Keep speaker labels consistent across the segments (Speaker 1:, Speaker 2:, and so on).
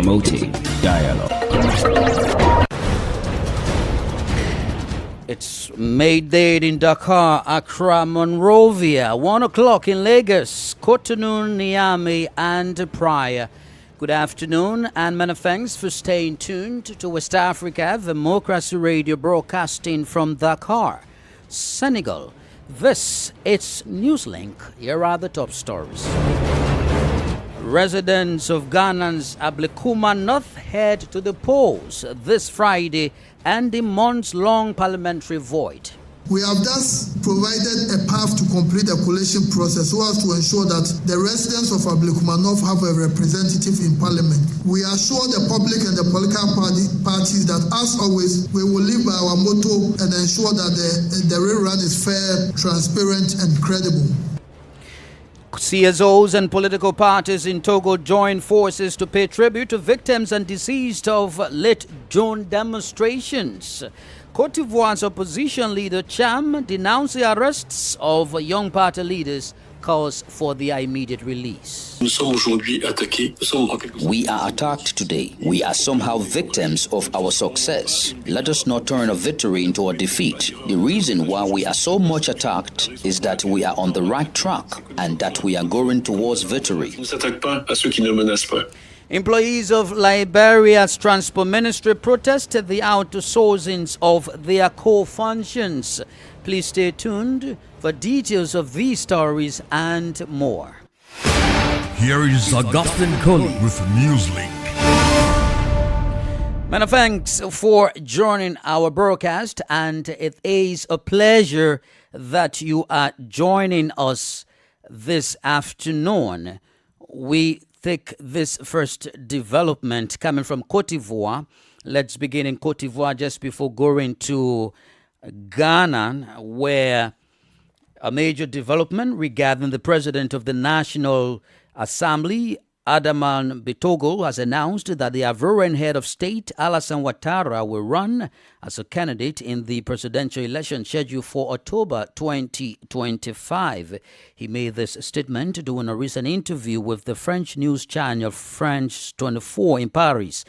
Speaker 1: promoting dialogue.
Speaker 2: It's midday in Dakar, Accra, Monrovia, 1 o'clock in Lagos, Cotonou, Niamey, and Praia. Good afternoon, and many thanks for staying tuned to West Africa Democracy Radio, broadcasting from Dakar, Senegal. This is Newslink. Here are the top stories. Residents of Ghana's Ablekuma North head to the polls this Friday, ending months-long parliamentary void.
Speaker 3: We have thus provided a path to complete the collation process so as to ensure that the residents of Ablekuma North have a representative in parliament. We assure the public and the political parties that, as always, we will live by our motto and ensure that the rerun is fair, transparent, and credible.
Speaker 2: CSOs and political parties in Togo join forces to pay tribute to victims and deceased of late June demonstrations. Côte d'Ivoire's opposition leader Cham denounced the arrests of young party leaders, calls for their immediate release.
Speaker 4: We are attacked today. We are somehow victims of our success. Let us not turn a victory into a defeat. The reason why we are so much attacked is that we are on the right track and that we are going towards victory.
Speaker 2: Employees of Liberia's Transport Ministry protested the outsourcing of their core functions. Please stay tuned for details of these stories and more.
Speaker 5: Here is Augustine Coley with Newslink.
Speaker 2: Many thanks for joining our broadcast, and it is a pleasure that you are joining us this afternoon. We take this first development coming from Côte d'Ivoire. Let's begin in Côte d'Ivoire just before going to Ghana, where a major development regarding the president of the National Assembly, Adaman Bitogo, has announced that the Ivorian head of state, Alassane Ouattara, will run as a candidate in the presidential election scheduled for October 2025. He made this statement during a recent interview with the French news channel France 24 in Paris.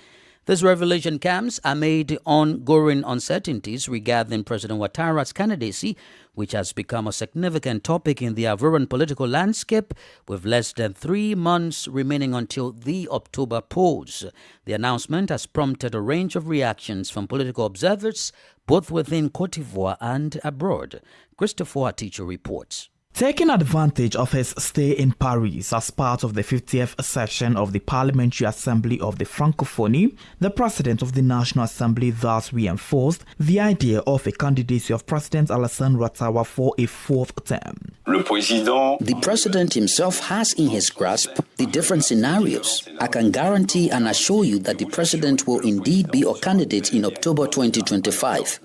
Speaker 2: This revelation comes amid ongoing uncertainties regarding President Ouattara's candidacy, which has become a significant topic in the Ivorian political landscape, with less than 3 months remaining until the October polls. The announcement has prompted a range of reactions from political observers, both within Côte d'Ivoire and abroad. Christopher Teacher reports.
Speaker 6: Taking advantage of his stay in Paris as part of the 50th session of the Parliamentary Assembly of the Francophonie, the President of the National Assembly thus reinforced the idea of a candidacy of President Alassane Ouattara for a fourth term.
Speaker 4: The President himself has in his grasp the different scenarios. I can guarantee and assure you that the President will indeed be a candidate in October 2025.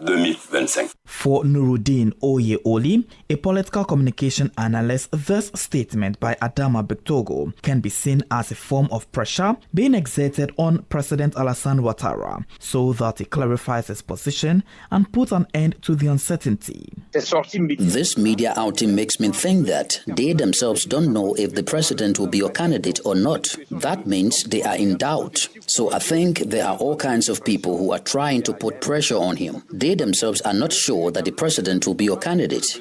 Speaker 6: For Nuruddin Oyeoli, a political communication analyst, this statement by Adama Bitogo can be seen as a form of pressure being exerted on President Alassane Ouattara so that he clarifies his position and puts an end to the uncertainty.
Speaker 4: This media outing makes me think that they themselves don't know if the President will be a candidate or not. That means they are in doubt. So I think there are all kinds of people who are trying to put pressure on him. They themselves are not sure that the President will be a candidate.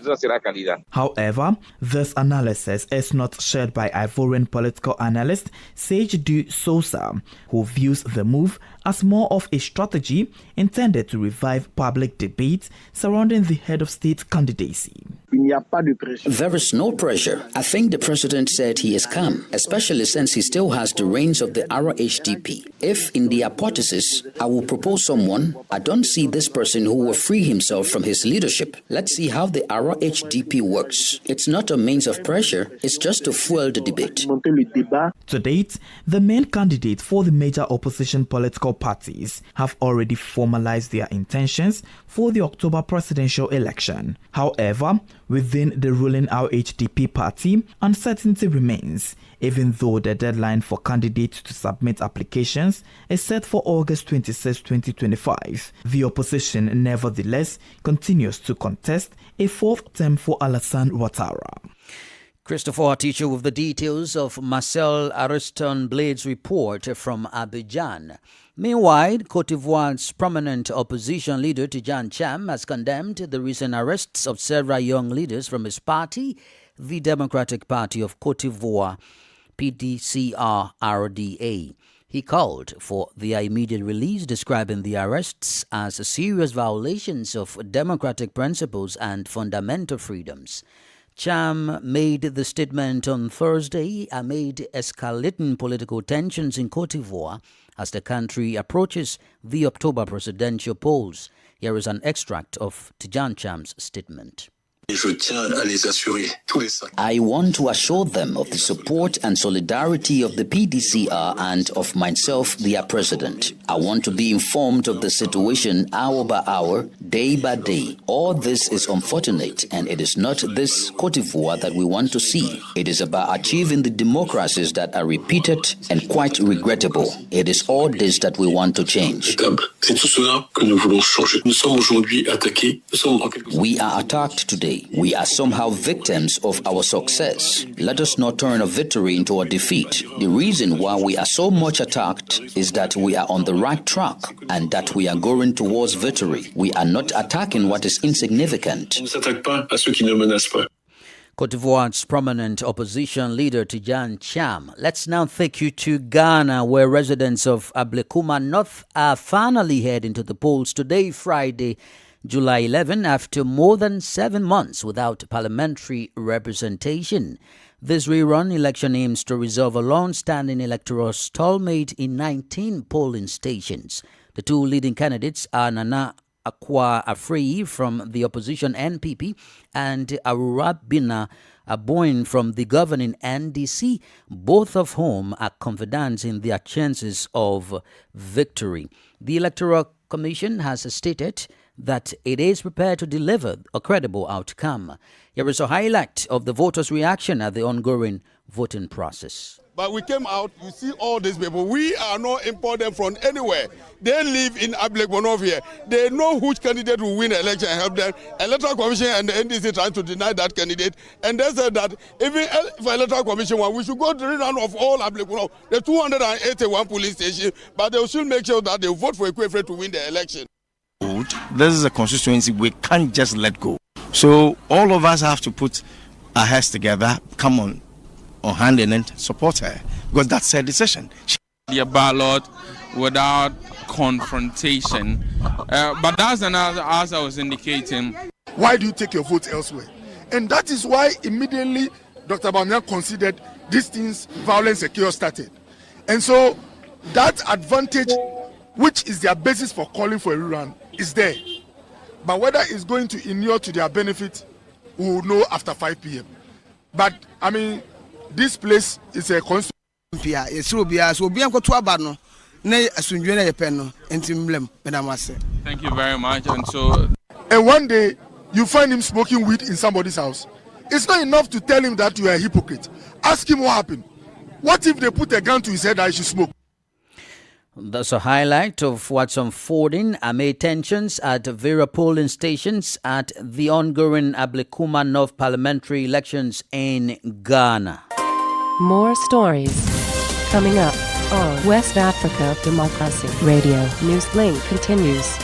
Speaker 6: However, this analysis is not shared by Ivorian political analyst Seydou Sousa, who views the move as more of a strategy intended to revive public debate surrounding the head of state candidacy.
Speaker 4: There is no pressure. I think the President said he is calm, especially since he still has the reins of the RHDP. If in the hypothesis I will propose someone, I don't see this person who will free himself from his leadership. Let's see how the RHDP works. It's not a means of pressure, it's just to fuel the debate.
Speaker 6: To date, the main candidates for the major opposition political parties have already formalized their intentions for the October presidential election. However, within the ruling RHDP party, uncertainty remains, even though the deadline for candidates to submit applications is set for August 26, 2025. The opposition, nevertheless, continues to contest a fourth term for Alassane Ouattara.
Speaker 2: Christopher Teacher with the details of Marcel Ariston Blade's report from Abidjan. Meanwhile, Cote d'Ivoire's prominent opposition leader Tidjane Cham has condemned the recent arrests of several young leaders from his party, the Democratic Party of Cote d'Ivoire, PDCR-RDA. He called for their immediate release, describing the arrests as serious violations of democratic principles and fundamental freedoms. Cham made the statement on Thursday amid escalating political tensions in Cote d'Ivoire as the country approaches the October presidential polls. Here is an extract of Tidjane Cham's statement.
Speaker 4: I want to assure them of the support and solidarity of the PDCR and of myself, their president. I want to be informed of the situation hour by hour, day by day. All this is unfortunate, and it is not this Cote d'Ivoire that we want to see. It is about achieving the democracies that are repeated and quite regrettable. It is all this that we want to change. We are attacked today. We are somehow victims of our success. Let us not turn a victory into a defeat. The reason why we are so much attacked is that we are on the right track and that we are going towards victory. We are not attacking what is insignificant.
Speaker 2: Cote d'Ivoire's prominent opposition leader Tidjane Cham. Let's now take you to Ghana, where residents of Ablekuma North are finally heading to the polls today, Friday, July 11, after more than 7 months without parliamentary representation. This rerun election aims to resolve a long-standing electoral stalemate in 19 polling stations. The two leading candidates are Nana Akua-Afrei from the opposition NPP and Arurabina Aboyne from the governing NDC, both of whom are confident in their chances of victory. The Electoral Commission has stated that it is prepared to deliver a credible outcome. Here is a highlight of the voters' reaction at the ongoing voting process.
Speaker 1: But we came out, you see all these people. We are not importing from anywhere. They live in Ablekuma here. They know which candidate will win the election and help them. Electoral Commission and the NDC trying to deny that candidate. And they said that even if Electoral Commission won, we should go to the rerun of all Ablekuma, the 281 police stations, but they will still make sure that they vote for Ekwefre to win the election.
Speaker 7: This is a constituency we can't just let go. So all of us have to put our heads together, come on hand and support her, because that's her decision.
Speaker 8: The ballot without confrontation, but that's another, as I was indicating.
Speaker 1: Why do you take your vote elsewhere? And that is why immediately Dr. Bamian considered these things, violence and chaos started. And so that advantage, which is their basis for calling for a rerun, is there. But whether it's going to inure to their benefit, we will know after 5 p.m. But, I mean, this place is a constitution.
Speaker 8: Thank you very much.
Speaker 1: And one day, you find him smoking weed in somebody's house. It's not enough to tell him that you are a hypocrite. Ask him what happened. What if they put a gun to his head that he should smoke?
Speaker 2: That's a highlight of what's unfolding amid tensions at various polling stations at the ongoing Ablekuma North parliamentary elections in Ghana.
Speaker 9: More stories coming up on West Africa Democracy Radio. Newslink continues.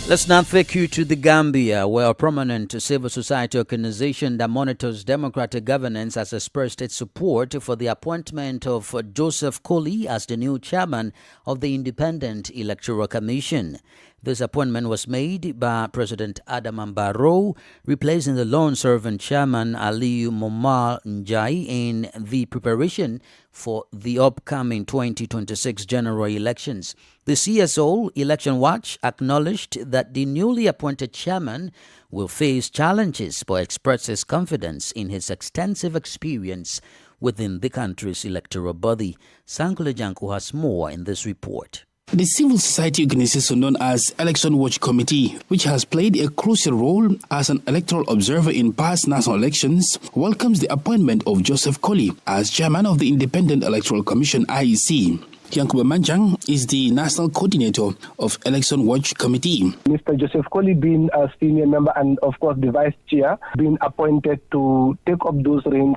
Speaker 2: Let's now take you to the Gambia, where a prominent civil society organization that monitors democratic governance has expressed its support for the appointment of Joseph Koli as the new chairman of the Independent Electoral Commission. This appointment was made by President Adama Barrow, replacing the long-serving chairman Aliyu Momar Njai in the preparation for the upcoming 2026 general elections. The CSO Election Watch acknowledged that the newly appointed chairman will face challenges but expresses confidence in his extensive experience within the country's electoral body. Sankule Janko has more in this report.
Speaker 10: The civil society organization known as Election Watch Committee, which has played a crucial role as an electoral observer in past national elections, welcomes the appointment of Joseph Koli as chairman of the Independent Electoral Commission (IEC). Yankuba Manjang is the national coordinator of Election Watch Committee.
Speaker 11: Mr. Joseph Colley being a senior member and of course the vice chair being appointed to take up those reins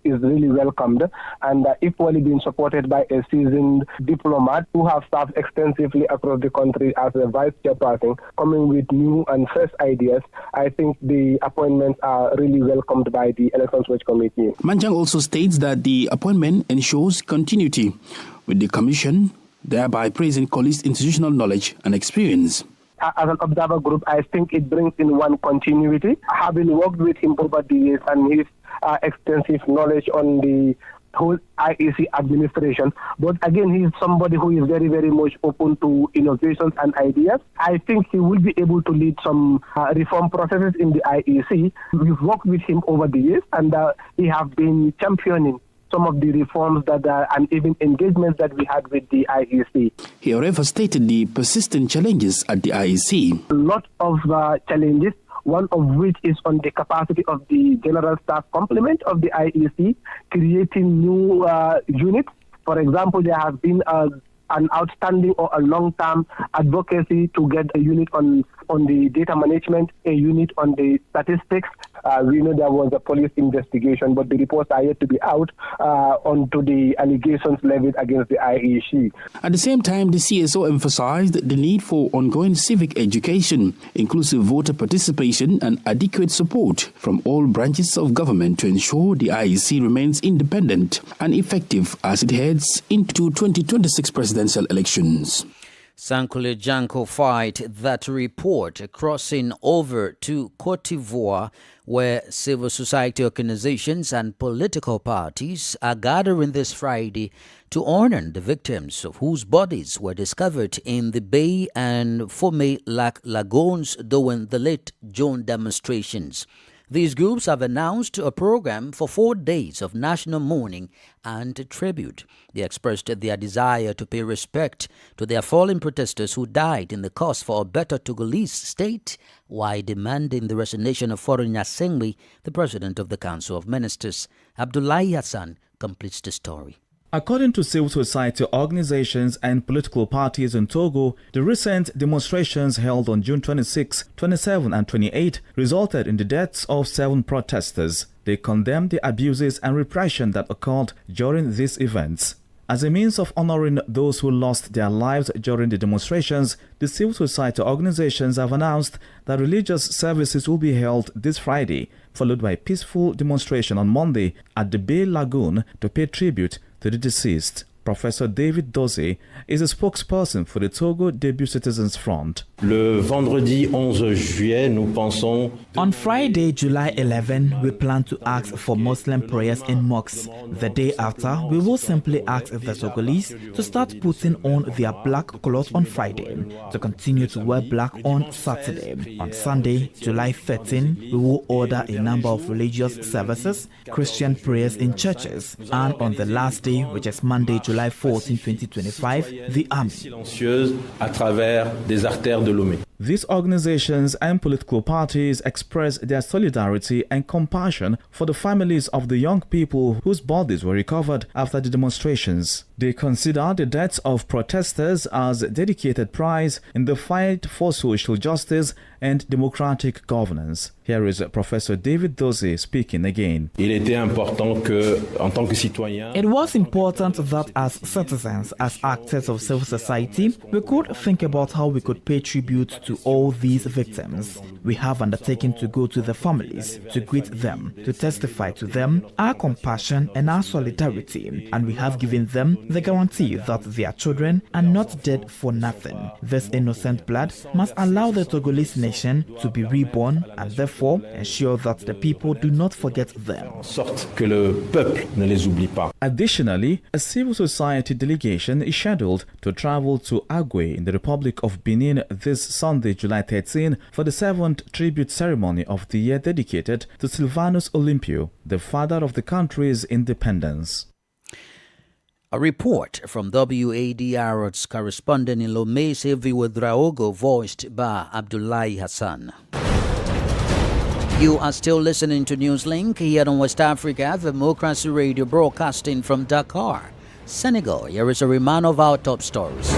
Speaker 11: is really welcomed. And equally being supported by a seasoned diplomat who have served extensively across the country as a vice chairperson, coming with new and fresh ideas. I think the appointments are really welcomed by the Elections Watch Committee.
Speaker 10: Manjang also states that the appointment ensures continuity with the commission, thereby praising Colley's institutional knowledge and experience.
Speaker 11: As an observer group, I think it brings in one continuity. Having worked with him over the years and his extensive knowledge on the whole IEC administration, but again, he is somebody who is very, very much open to innovations and ideas. I think he will be able to lead some reform processes in the IEC. We've worked with him over the years, and he has been championing some of the reforms and even engagements that we had with the IEC.
Speaker 10: He however stated the persistent challenges at the IEC.
Speaker 11: A lot of challenges, one of which is on the capacity of the General Staff Complement of the IEC, creating new units. For example, there has been an outstanding or a long-term advocacy to get a unit on the data management, a unit on the statistics. We know there was a police investigation, but the reports are yet to be out onto the allegations levied against the IEC.
Speaker 10: At the same time, the CSO emphasized the need for ongoing civic education, inclusive voter participation, and adequate support from all branches of government to ensure the IEC remains independent and effective as it heads into 2026 presidential elections.
Speaker 2: Sankule Janko fight that report crossing over to Cote d'Ivoire, where civil society organizations and political parties are gathering this Friday to honor the victims of whose bodies were discovered in the Bay and Fomé Lagoons during the late June demonstrations. These groups have announced a program for 4 days of national mourning and tribute. They expressed their desire to pay respect to their fallen protesters who died in the cause for a better Togolese state, while demanding the resignation of Foreign Yasengwi, the president of the Council of Ministers. Abdullahi Hassan completes the story.
Speaker 6: According to civil society organizations and political parties in Togo, the recent demonstrations held on June 26, 27 and 28 resulted in the deaths of 7 protesters. They condemned the abuses and repression that occurred during these events. As a means of honoring those who lost their lives during the demonstrations, the civil society organizations have announced that religious services will be held this Friday, followed by a peaceful demonstration on Monday at the Bay Lagoon to pay tribute to the deceased. Professor David Doze is a spokesperson for the Togo Debut Citizens Front.
Speaker 12: Le vendredi 11 juillet, nous pensons...
Speaker 6: On Friday, July 11, we plan to ask for Muslim prayers in mosques. The day after, we will simply ask the Togolese to start putting on their black clothes on Friday, to continue to wear black on Saturday. On Sunday, July 13, we will order a number of religious services, Christian prayers in churches, and on the last day, which is Monday, July 14, 2025, the army.
Speaker 12: Silencieuse à travers des artères de Lomé.
Speaker 6: These organizations and political parties express their solidarity and compassion for the families of the young people whose bodies were recovered after the demonstrations. They consider the deaths of protesters as a dedicated prize in the fight for social justice and democratic governance. Here is Professor David Doze speaking again.
Speaker 12: It
Speaker 6: was important that as citizens, as actors of civil society, we could think about how we could pay tribute to all these victims. We have undertaken to go to the families, to greet them, to testify to them our compassion and our solidarity, and we have given them the guarantee that their children are not dead for nothing. This innocent blood must allow the Togolese nation to be reborn and therefore ensure that the people do not forget them. Additionally, a civil society delegation is scheduled to travel to Agwe in the Republic of Benin this Sunday, July 13, for the 7th tribute ceremony of the year dedicated to Sylvanus Olympio, the father of the country's independence.
Speaker 2: A report from WADR's correspondent in Lomé, Sylvie Wadraogo, voiced by Abdullahi Hassan. You are still listening to Newslink here on West Africa Democracy Radio, broadcasting from Dakar, Senegal. Here is a reminder of our top stories.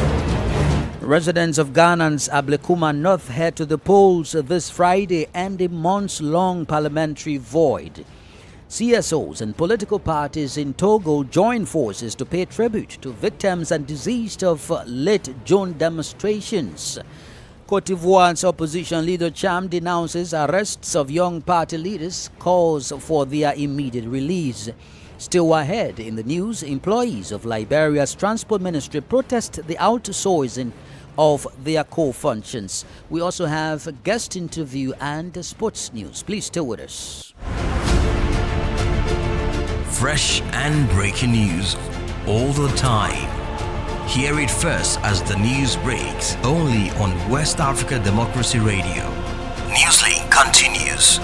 Speaker 2: Residents of Ghana's Ablekuma North head to the polls this Friday, ending months-long parliamentary void. CSOs and political parties in Togo join forces to pay tribute to victims and deceased of late June demonstrations. Côte d'Ivoire's opposition leader Cham denounces arrests of young party leaders, calls for their immediate release. Still ahead in the news, employees of Liberia's transport ministry protest the outsourcing of their core functions. We also have a guest interview and sports news. Please stay with us.
Speaker 5: Fresh and breaking news all the time. Hear it first as the news breaks, only on West Africa Democracy Radio. Newslink continues.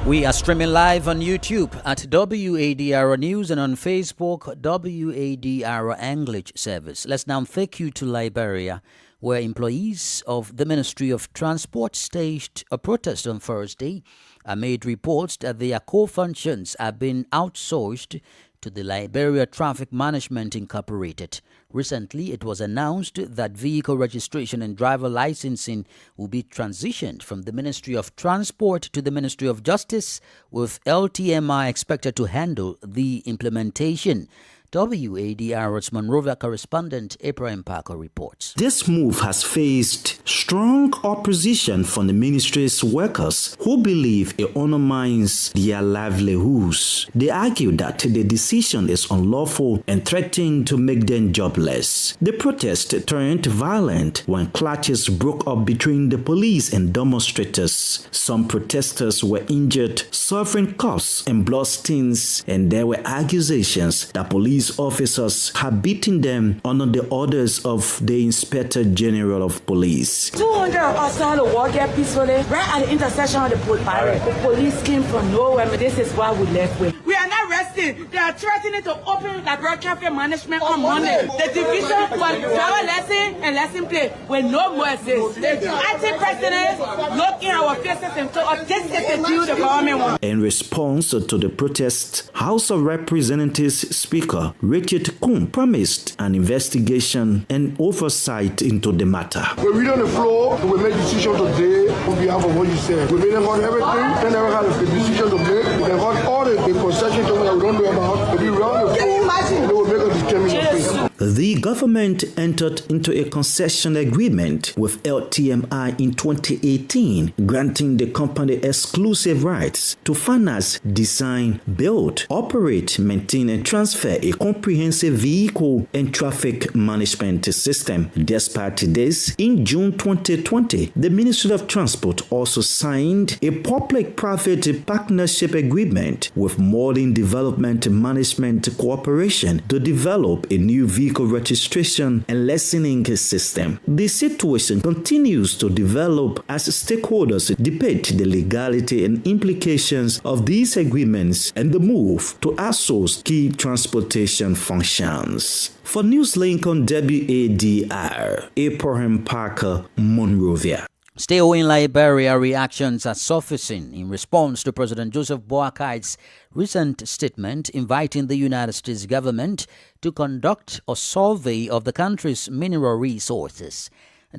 Speaker 2: We are streaming live on YouTube at WADR News and on Facebook, WADR English Service. Let's now take you to Liberia, where employees of the Ministry of Transport staged a protest on Thursday amid reports that their core functions have been outsourced to the Liberia Traffic Management Incorporated. Recently, it was announced that vehicle registration and driver licensing will be transitioned from the Ministry of Transport to the Ministry of Justice, with LTMI expected to handle the implementation. WADR's Monrovia correspondent Abraham Parker reports.
Speaker 13: This move has faced strong opposition from the ministry's workers who believe it undermines their livelihoods. They argue that the decision is unlawful and threaten to make them jobless. The protest turned violent when clashes broke up between the police and demonstrators. Some protesters were injured, suffering cuffs and bloodstains, and there were accusations that police officers had beaten them under the orders of the Inspector General of Police.
Speaker 14: 200 of us on the walk here peacefully, right at the intersection of the police. The police came from nowhere, but this is what we left with. We are not resting. They are threatening to open Liberia Traffic Management on Monday. The division for driver lesson and lesson play will no more exist. Acting president look in our faces and told us this is the deal the government wants.
Speaker 13: In response to the protest, House of Representatives Speaker Richard Kuhn promised an investigation and oversight into the matter.
Speaker 15: We're reading on the floor, we make decisions today on behalf of what you said. We made on everything, then never had a decision to make. We got all the concessions that we don't know about. If we run the floor, they will make a determination.
Speaker 13: The government entered into a concession agreement with LTMI in 2018, granting the company exclusive rights to finance, design, build, operate, maintain, and transfer a comprehensive vehicle and traffic management system. Despite this, in June 2020, the Ministry of Transport also signed a public-private partnership agreement with Modern Development Management Corporation to develop a new vehicle registration and licensing system. The situation continues to develop as stakeholders debate the legality and implications of these agreements and the move to outsource key transportation functions. For Newslink on WADR, Abraham Parker, Monrovia.
Speaker 2: Still in Liberia, reactions are surfacing in response to President Joseph Boakai's recent statement inviting the United States government to conduct a survey of the country's mineral resources.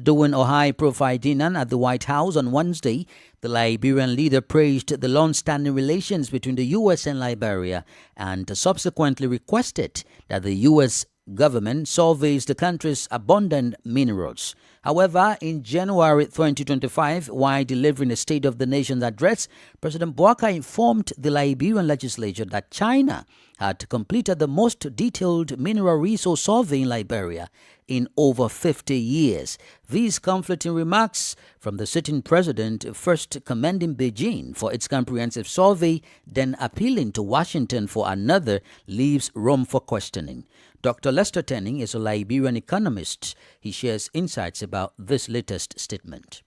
Speaker 2: During a high-profile dinner at the White House on Wednesday, the Liberian leader praised the long-standing relations between the U.S. and Liberia and subsequently requested that the U.S. government surveys the country's abundant minerals. However, in January 2025, while delivering a State of the Nation's address, President Boakai informed the Liberian legislature that China had completed the most detailed mineral resource survey in Liberia in over 50 years. These conflicting remarks from the sitting president, first commending Beijing for its comprehensive survey, then appealing to Washington for another, leaves room for questioning. Dr. Lester Tenning is a Liberian economist. He shares insights about this latest statement.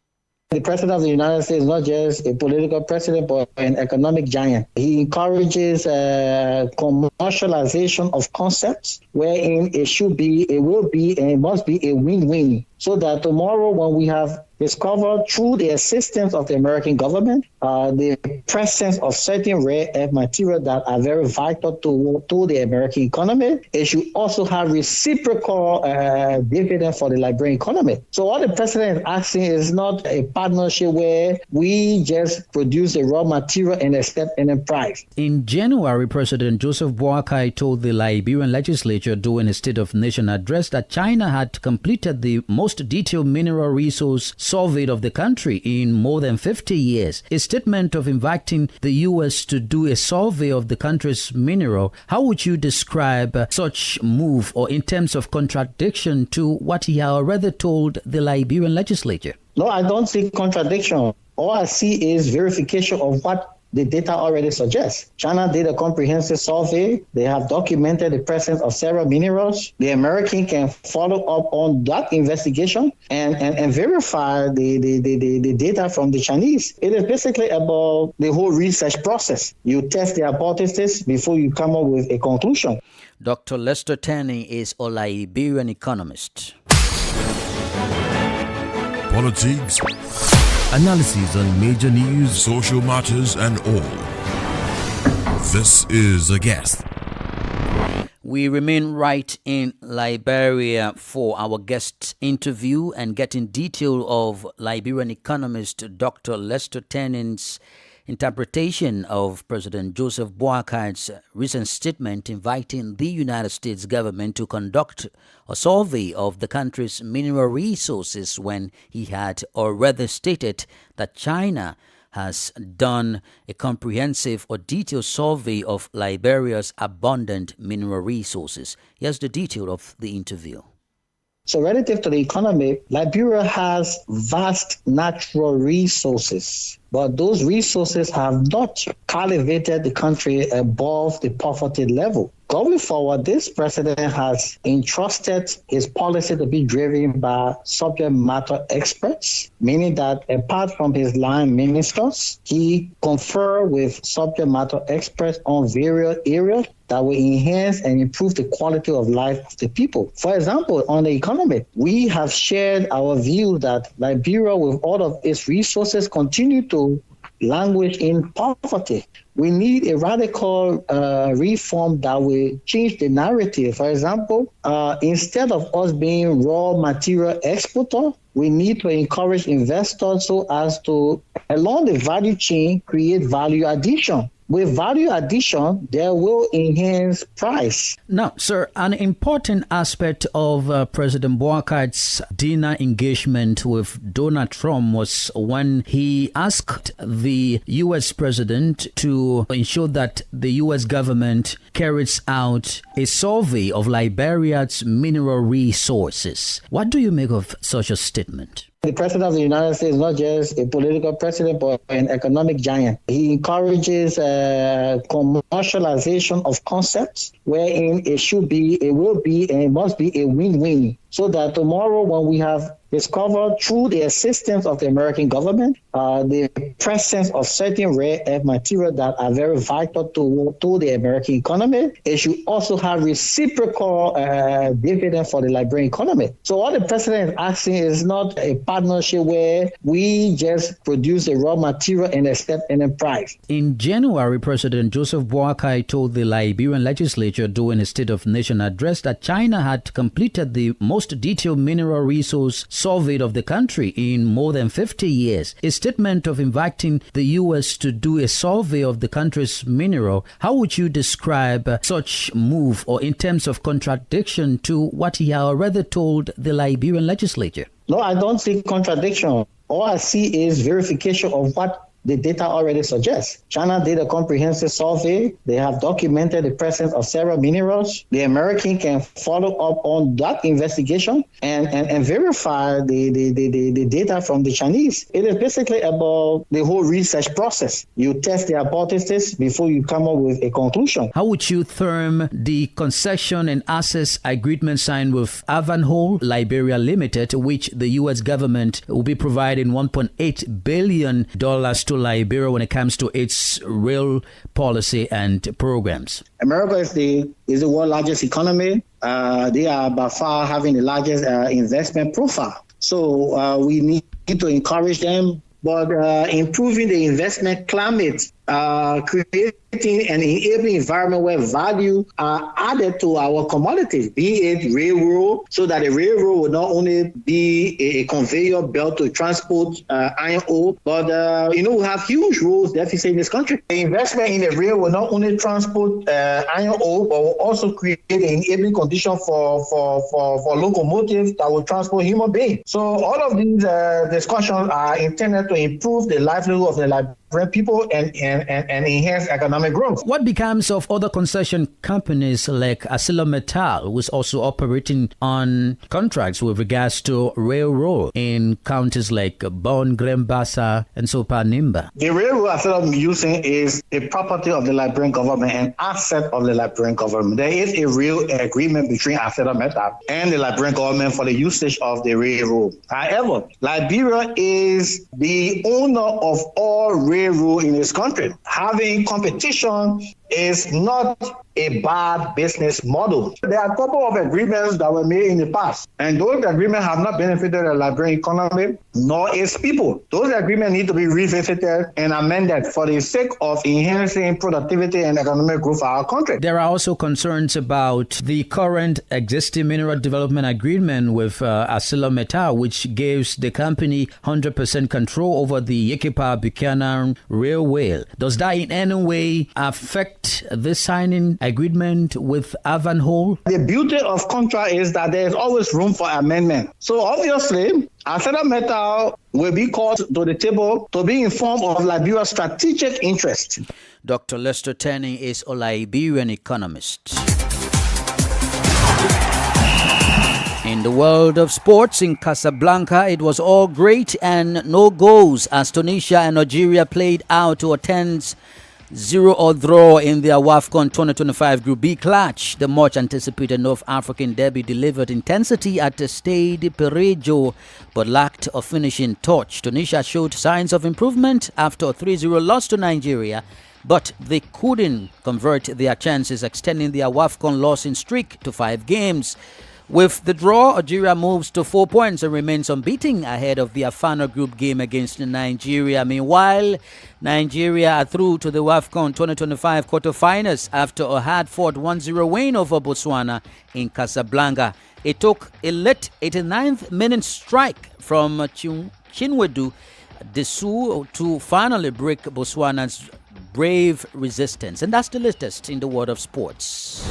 Speaker 16: The President of the United States is not just a political president, but an economic giant. He encourages commercialization of concepts, wherein it should be, it will be, and it must be a win-win so that tomorrow when we have discovered through the assistance of the American government, the presence of certain rare earth material that are very vital to the American economy, it should also have reciprocal dividend for the Liberian economy. So what the president is asking is not a partnership where we just produce the raw material and accept any price.
Speaker 2: In January, President Joseph Boakai told the Liberian legislature during his State of Nation address that China had completed the most detailed mineral resource survey of the country in more than 50 years. A statement of inviting the U.S. to do a survey of the country's mineral. How would you describe such move, or in terms of contradiction to what he had already told the Liberian legislature?
Speaker 16: No, I don't see contradiction. All I see is verification of what the data already suggests. China did a comprehensive survey. They have documented the presence of several minerals. The American can follow up on that investigation and verify the data from the Chinese. It is basically about the whole research process. You test the hypothesis before you come up with a conclusion.
Speaker 2: Dr. Lester Tenney is a Liberian economist.
Speaker 17: Politics, analysis on major news, social matters, and all. This is A Guest.
Speaker 2: We remain right in Liberia for our guest interview and getting detail of Liberian economist Dr. Lester Tenney's interpretation of President Joseph Boakai's recent statement inviting the United States government to conduct a survey of the country's mineral resources, when he had already stated that China has done a comprehensive or detailed survey of Liberia's abundant mineral resources. Here's the detail of the interview.
Speaker 16: So relative to the economy, Liberia has vast natural resources, but those resources have not elevated the country above the poverty level. Going forward, this president has entrusted his policy to be driven by subject matter experts, meaning that apart from his line ministers, he confer with subject matter experts on various areas that will enhance and improve the quality of life of the people. For example, on the economy, we have shared our view that Liberia, with all of its resources, continue to languish in poverty. We need a radical reform that will change the narrative. For example, instead of us being raw material exporter, we need to encourage investors so as to, along the value chain, create value addition. With value addition, there will enhance price.
Speaker 2: Now, sir, an important aspect of President Boakai's dinner engagement with Donald Trump was when he asked the U.S. president to ensure that the U.S. government carries out a survey of Liberia's mineral resources. What do you make of such a statement?
Speaker 16: The president of the United States is not just a political president, but an economic giant. He encourages commercialization of concepts, wherein it will be, and it must be a win-win. So that tomorrow, when we have discovered through the assistance of the American government, the presence of certain rare earth material that are very vital to the American economy, it should also have reciprocal dividend for the Liberian economy. So what the president is asking is not a partnership where we just produce the raw material and accept any price.
Speaker 2: In January, President Joseph Boakai told the Liberian legislature during his State of Nation address that China had completed the most detailed mineral resource survey of the country in more than 50 years. A statement of inviting the U.S. to do a survey of the country's mineral. How would you describe such move, or in terms of contradiction to what he had already told the Liberian legislature?
Speaker 16: No, I don't see contradiction. All I see is verification of what the data already suggests. China did a comprehensive survey. They have documented the presence of several minerals. The American can follow up on that investigation and verify the data from the Chinese. It is basically about the whole research process. You test the hypothesis before you come up with a conclusion.
Speaker 2: How would you term the concession and access agreement signed with Ivanhoe Liberia Limited, which the U.S. government will be providing $1.8 billion to to Liberia when it comes to its rail policy and programs?
Speaker 16: America is the world's largest economy. They are by far having the largest investment profile. So we need to encourage them, but improving the investment climate, creating an enabling environment where value are added to our commodities, be it railroad, so that the railroad will not only be a conveyor belt to transport iron ore, but we have huge roads deficit in this country. The investment in the rail will not only transport iron ore, but will also create an enabling condition for locomotives that will transport human beings. So all of these discussions are intended to improve the livelihood of the Liberian people and enhance economic growth.
Speaker 2: What becomes of other concession companies like ArcelorMittal, who is also operating on contracts with regards to railroad in counties like Bon, Grambassa, and Sopa-Nimba?
Speaker 16: The railroad ArcelorMittal using is a property of the Liberian government, an asset of the Liberian government. There is a real agreement between ArcelorMittal and the Liberian government for the usage of the railroad. However, Liberia is the owner of all railroad in this country. Having competition is not a bad business model. There are a couple of agreements that were made in the past, and those agreements have not benefited the Liberian economy nor its people. Those agreements need to be revisited and amended for the sake of enhancing productivity and economic growth for our country.
Speaker 2: There are also concerns about the current existing mineral development agreement with ArcelorMittal, which gives the company 100% control over the Yekepa-Buchanan Railway. Does that in any way affect the signing agreement with Ivanhoe?
Speaker 16: The beauty of contract is that there is always room for amendment. So obviously, ArcelorMittal will be called to the table to be informed of Liberia's strategic interest.
Speaker 2: Dr. Lester Tenney is a Liberian economist. In the world of sports, in Casablanca, it was all great and no goals as Tunisia and Algeria played out to a 10-0 draw in their WAFCON 2025 Group B clash. The much-anticipated North African derby delivered intensity at the Stade Perejo, but lacked a finishing touch. Tunisia showed signs of improvement after a 3-0 loss to Nigeria, but they couldn't convert their chances, extending their WAFCON losing streak to 5 games. With the draw, Algeria moves to 4 points and remains unbeaten ahead of their final group game against Nigeria. Meanwhile, Nigeria are through to the WAFCON 2025 quarterfinals after a hard-fought 1-0 win over Botswana in Casablanca. It took a late 89th minute strike from Chinwedu Desu to finally break Botswana's brave resistance. And that's the latest in the world of sports.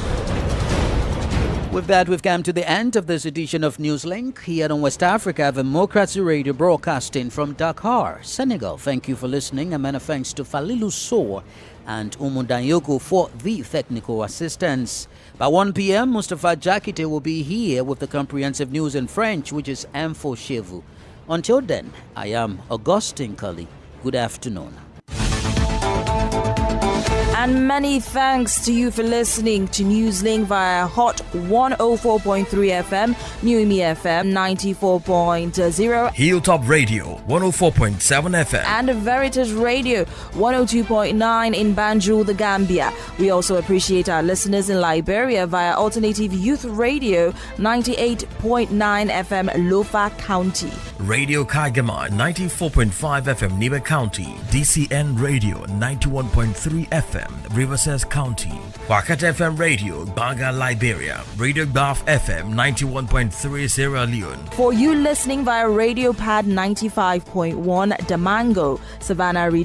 Speaker 2: With that, we've come to the end of this edition of Newslink here on West Africa Democracy Radio, broadcasting from Dakar, Senegal. Thank you for listening. A many thanks to Falilu Sow and Umu Danyoko for the technical assistance. By 1 p.m., Mustafa Jakite will be here with the comprehensive news in French, which is Info chez vous. Until then, I am Augustine Cully. Good afternoon.
Speaker 18: And many thanks to you for listening to Newslink via Hot 104.3 FM, Newmi FM 94.0,
Speaker 5: Hilltop Radio 104.7 FM,
Speaker 18: and Veritas Radio 102.9 in Banjul, the Gambia. We also appreciate our listeners in Liberia via Alternative Youth Radio 98.9 FM, Lofa County,
Speaker 5: Radio Kagama 94.5 FM, Nibe County, DCN Radio 91.3 FM, Riverside County, Wakat FM Radio, Banga, Liberia, Radio Baf FM 91.3 Sierra Leone.
Speaker 18: For you listening via Radio Pad 95.1 Damango, Savannah Region.